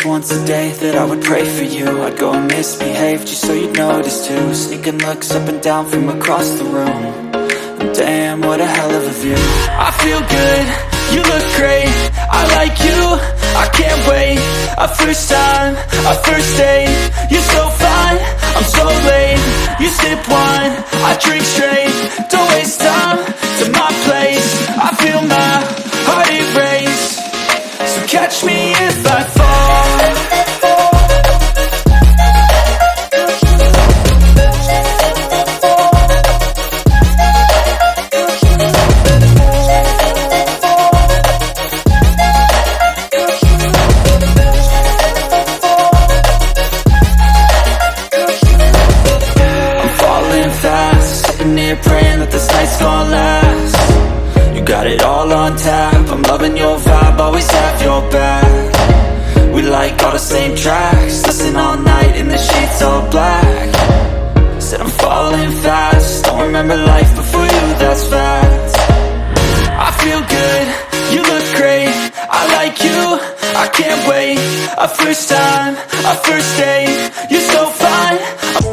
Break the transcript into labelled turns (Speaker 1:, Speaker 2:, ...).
Speaker 1: least once a day that I would pray for you. I'd go and misbehave just so you'd notice too. Sneaking looks up and down from across the room. And damn, what a hell of a view. I feel good, you look great, I like you, I can't wait. A first time, a first date, you're so fine, I'm so late. You sip wine, I drink straight, don't waste time to my place. I feel my heart erase, so catch me if I fall. Praying that this night's gonna last. You got it all on tap, I'm loving your vibe, always have your back. We like all the same tracks, listen all night in the sheets all black. Said I'm falling fast, don't remember life before you, that's fact. I feel good, you look great, I like you, I can't wait. A first time, a first date, you're so fine, I'm